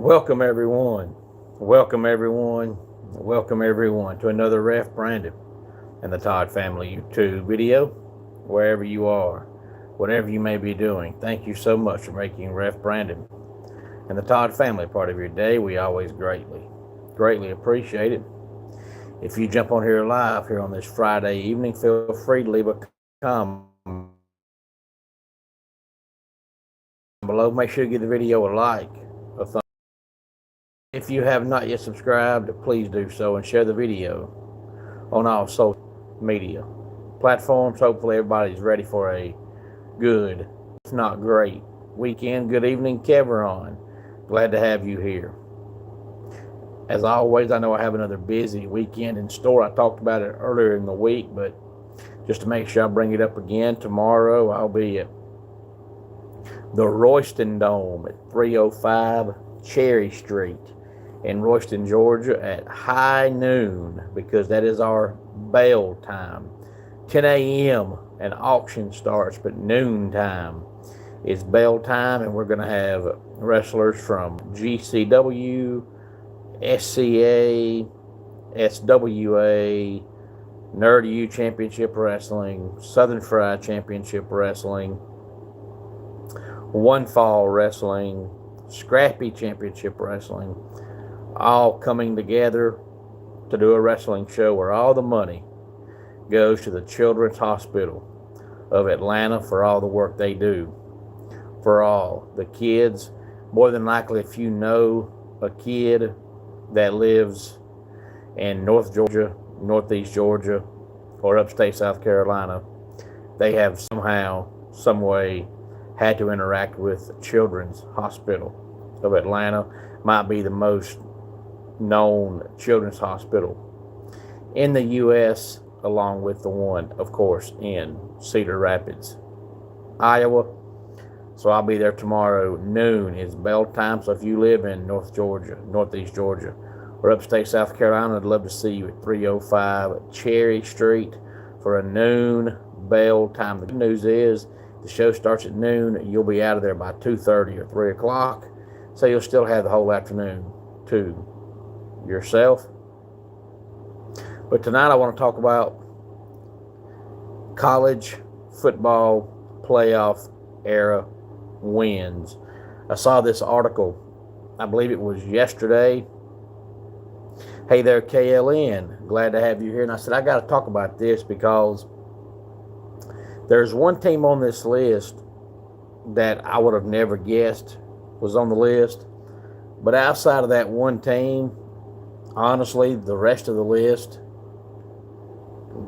Welcome everyone. Welcome everyone. Welcome everyone to another Ref Brandon and the Todd Family YouTube video. Wherever you are, whatever you may be doing, thank you so much for making Ref Brandon and the Todd Family part of your day. We always greatly appreciate it. If you jump on here live here on this Friday evening, feel free to leave a comment below. Make sure you give the video a like, a thumbs. If you have not yet subscribed, please do so and share the video on all social media platforms. Hopefully everybody's ready for a good, if not great, weekend. Good evening, Keveron. Glad to have you here. As always, I know I have another busy weekend in store. I talked about it earlier in the week, but just to make sure I bring it up again, tomorrow I'll be at the Royston Dome at 305 Cherry Street in Royston, Georgia at high noon, because that is our bail time. 10 a.m. an auction starts, but noon time is bail time, and we're going to have wrestlers from GCW, SCA, SWA, Nerd U Championship Wrestling, Southern Fried Championship Wrestling, One Fall Wrestling, Scrappy Championship Wrestling, all coming together to do a wrestling show where all the money goes to the Children's Hospital of Atlanta for all the work they do for all the kids. More than likely, if you know a kid that lives in North Georgia, Northeast Georgia, or upstate South Carolina, they have somehow, some way, had to interact with Children's Hospital of Atlanta. Might be the most known children's hospital in the U.S., along with the one, of course, in Cedar Rapids, Iowa. So I'll be there tomorrow. Noon is bail time. So if you live in North Georgia, Northeast Georgia, or upstate South Carolina, I'd love to see you at 305 Cherry Street for a noon bail time. The good news is the show starts at noon. You'll be out of there by 2:30 or 3 o'clock. So you'll still have the whole afternoon to yourself. But tonight I want to talk about college football playoff era wins. I saw this article, I believe it was yesterday. Hey there, KLN. Glad to have you here. And I said, I got to talk about this because there's one team on this list that I would have never guessed was on the list. But outside of that one team, honestly, the rest of the list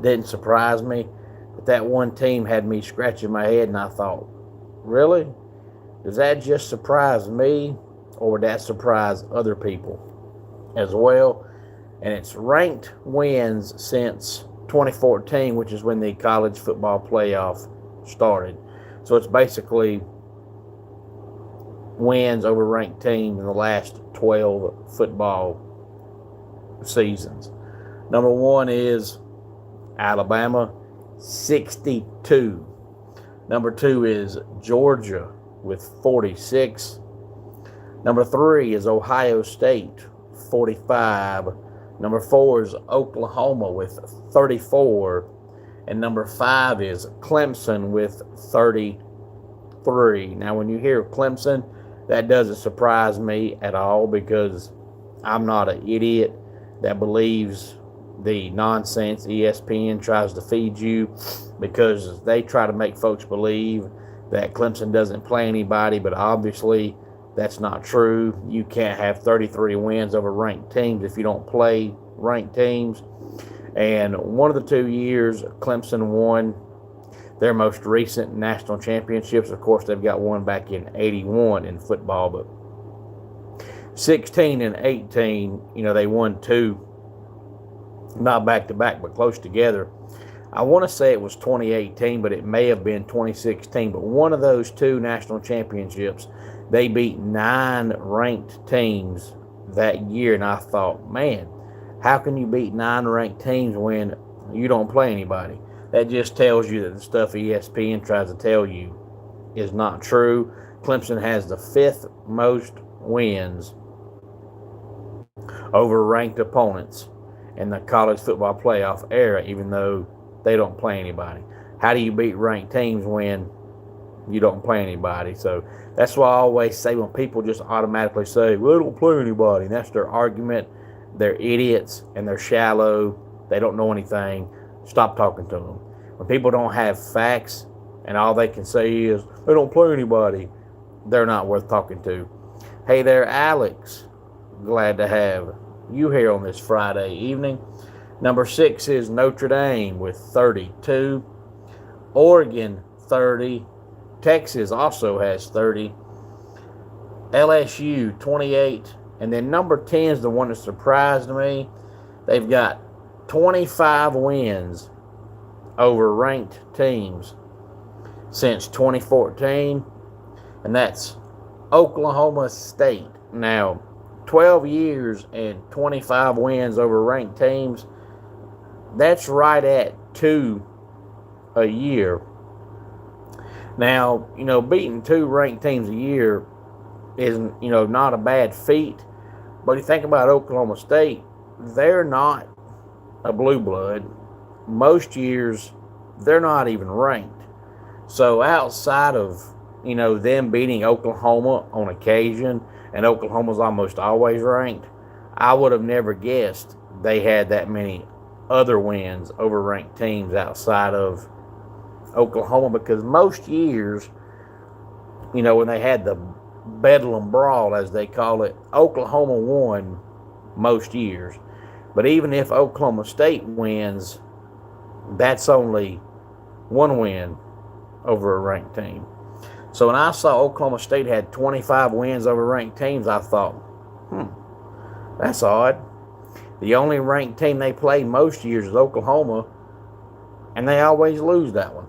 didn't surprise me. But that one team had me scratching my head, and I thought, really? Does that just surprise me, or would that surprise other people as well? And it's ranked wins since 2014, which is when the college football playoff started. So it's basically wins over ranked teams in the last 12 football seasons. Number one is Alabama, 62. Number two is Georgia with 46. Number three is Ohio State, 45. Number four is Oklahoma with 34. And number five is Clemson with 33. Now, when you hear Clemson, that doesn't surprise me at all, because I'm not an idiot that believes the nonsense ESPN tries to feed you, because they try to make folks believe that Clemson doesn't play anybody, but obviously that's not true. You can't have 33 wins over ranked teams if you don't play ranked teams. And one of the 2 years Clemson won their most recent national championships, of course, they've got one back in 81 in football, but 16 and 18, they won two, not back-to-back, but close together. I want to say it was 2018, but it may have been 2016. But one of those two national championships, they beat 9 ranked teams that year. And I thought, man, how can you beat 9 ranked teams when you don't play anybody? That just tells you that the stuff ESPN tries to tell you is not true. Clemson has the 5th most wins over ranked opponents in the college football playoff era, even though they don't play anybody. How do you beat ranked teams when you don't play anybody? So that's why I always say when people just automatically say, well, they don't play anybody, and that's their argument, they're idiots and they're shallow, they don't know anything, stop talking to them. When people don't have facts and all they can say is, they don't play anybody, they're not worth talking to. Hey there, Alex. Glad to have you here on this Friday evening. Number 6 is Notre Dame with 32. Oregon, 30. Texas also has 30. LSU, 28. And then number 10 is the one that surprised me. They've got 25 wins over ranked teams since 2014. And that's Oklahoma State. Now, 12 years and 25 wins over ranked teams. That's right at 2 a year. Now, beating 2 ranked teams a year is, not a bad feat. But you think about Oklahoma State, they're not a blue blood. Most years, they're not even ranked. So outside of, them beating Oklahoma on occasion, and Oklahoma's almost always ranked, I would have never guessed they had that many other wins over ranked teams outside of Oklahoma, because most years, when they had the Bedlam Brawl, as they call it, Oklahoma won most years. But even if Oklahoma State wins, that's only 1 win over a ranked team. So when I saw Oklahoma State had 25 wins over ranked teams, I thought, that's odd. The only ranked team they play most years is Oklahoma, and they always lose that one.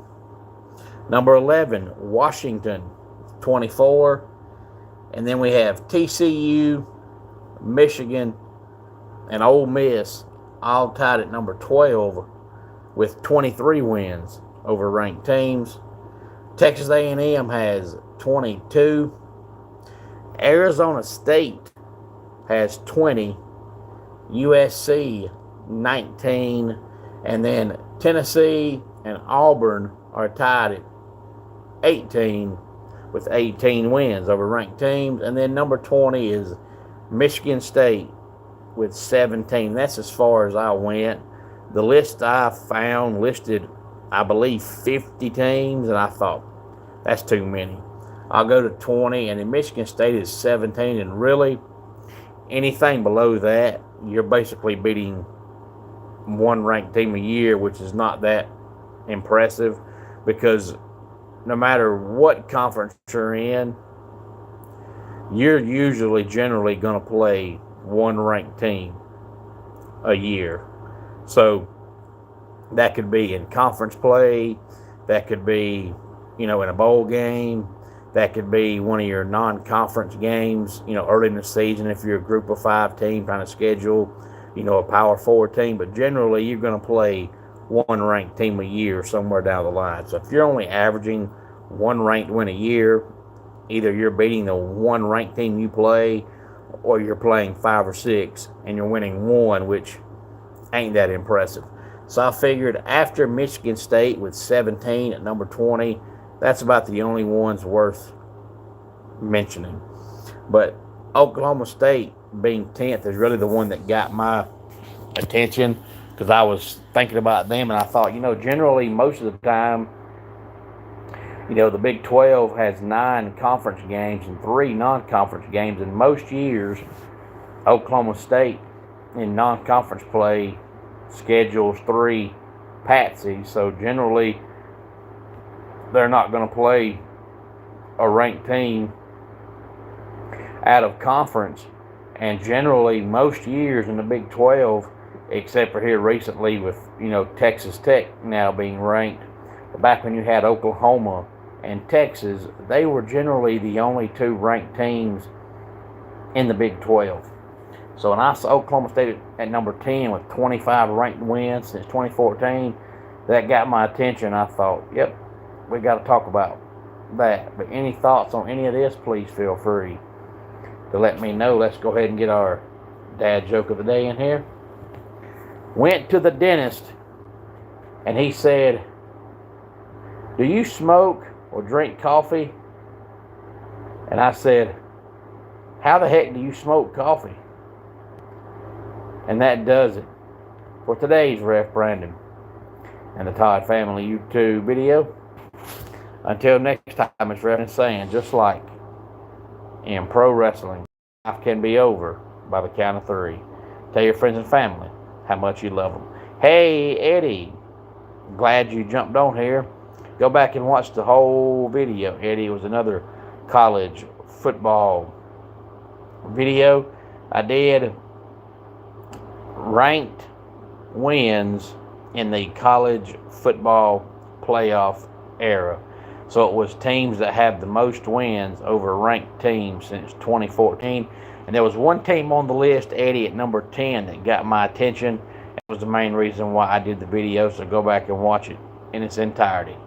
Number 11, Washington, 24. And then we have TCU, Michigan, and Ole Miss all tied at number 12 with 23 wins over ranked teams. Texas A&M has 22. Arizona State has 20. USC, 19. And then Tennessee and Auburn are tied at 18 with 18 wins over ranked teams. And then number 20 is Michigan State with 17. That's as far as I went. The list I found listed, I believe, 50 teams, and I thought, that's too many. I'll go to 20, and then Michigan State is 17, and really, anything below that, you're basically beating 1 ranked team a year, which is not that impressive, because no matter what conference you're in, you're usually generally going to play 1 ranked team a year. So that could be in conference play, that could be, in a bowl game, that could be one of your non-conference games, early in the season if you're a group of 5 team trying to schedule, a Power 4 team. But generally, you're going to play 1 ranked team a year somewhere down the line. So if you're only averaging 1 ranked win a year, either you're beating the 1 ranked team you play, or you're playing 5 or 6 and you're winning 1, which ain't that impressive. So I figured after Michigan State with 17 at number 20, that's about the only ones worth mentioning. But Oklahoma State being 10th is really the one that got my attention, because I was thinking about them and I thought, generally most of the time, the Big 12 has 9 conference games and 3 non-conference games, and most years Oklahoma State in non-conference play schedules 3 patsies. So generally they're not going to play a ranked team out of conference. And generally most years in the Big 12, except for here recently with, Texas Tech now being ranked, but back when you had Oklahoma and Texas, they were generally the only 2 ranked teams in the Big 12. So when I saw Oklahoma State at number 10 with 25 ranked wins since 2014, that got my attention. I thought, yep, we got to talk about that. But any thoughts on any of this, please feel free to let me know. Let's go ahead and get our dad joke of the day in here. Went to the dentist and he said, "Do you smoke or drink coffee?" And I said, "How the heck do you smoke coffee?" And that does it for today's Ref Brandon and the Todd Family YouTube video. Until next time, it's Ref saying, just like in pro wrestling, life can be over by the count of 3. Tell your friends and family how much you love them. Hey, Eddie, glad you jumped on here. Go back and watch the whole video. Eddie was another college football video. I did ranked wins in the college football playoff era. So it was teams that had the most wins over ranked teams since 2014. And there was one team on the list, Eddie, at number 10, that got my attention. It was the main reason why I did the video. So go back and watch it in its entirety.